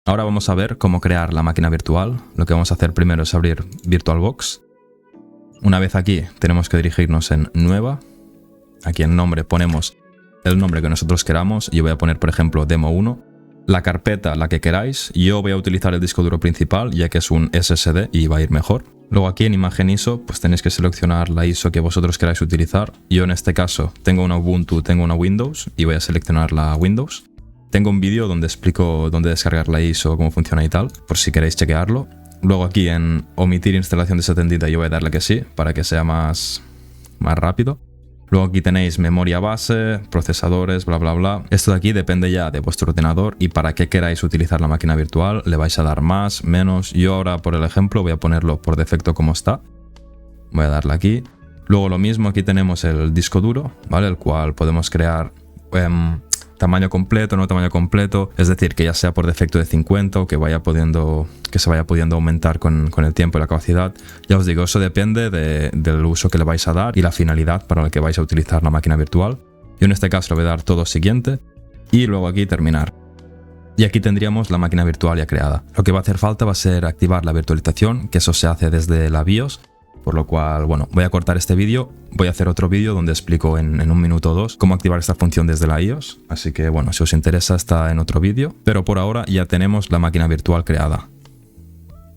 Ahora vamos a ver cómo crear la máquina virtual. Lo que vamos a hacer primero es abrir VirtualBox. Una vez aquí tenemos que dirigirnos en Nueva. Aquí en Nombre ponemos el nombre que nosotros queramos. Yo voy a poner, por ejemplo, Demo 1. La carpeta, la que queráis. Yo voy a utilizar el disco duro principal, ya que es un SSD y va a ir mejor. Luego aquí en Imagen ISO, pues tenéis que seleccionar la ISO que vosotros queráis utilizar. Yo en este caso tengo una Ubuntu, tengo una Windows y voy a seleccionar la Windows. Tengo un vídeo donde explico dónde descargar la ISO, cómo funciona y tal, por si queréis chequearlo. Luego aquí en Omitir instalación desatendida yo voy a darle que sí, para que sea más rápido. Luego aquí tenéis memoria base, procesadores, bla bla bla. Esto de aquí depende ya de vuestro ordenador y para qué queráis utilizar la máquina virtual. Le vais a dar más, menos. Yo ahora por el ejemplo voy a ponerlo por defecto como está. Voy a darle aquí. Luego lo mismo, aquí tenemos el disco duro, ¿vale? El cual podemos crear tamaño completo, no tamaño completo. Es decir, que ya sea por defecto de 50 o que se vaya pudiendo aumentar con el tiempo y la capacidad. Ya os digo, eso depende del uso que le vais a dar y la finalidad para la que vais a utilizar la máquina virtual. Yo en este caso le voy a dar todo siguiente y luego aquí terminar. Y aquí tendríamos la máquina virtual ya creada. Lo que va a hacer falta va a ser activar la virtualización, que eso se hace desde la BIOS. Por lo cual, bueno, voy a cortar este vídeo, voy a hacer otro vídeo donde explico en 1 minuto o 2 cómo activar esta función desde la iOS. Así que bueno, si os interesa está en otro vídeo. Pero por ahora ya tenemos la máquina virtual creada.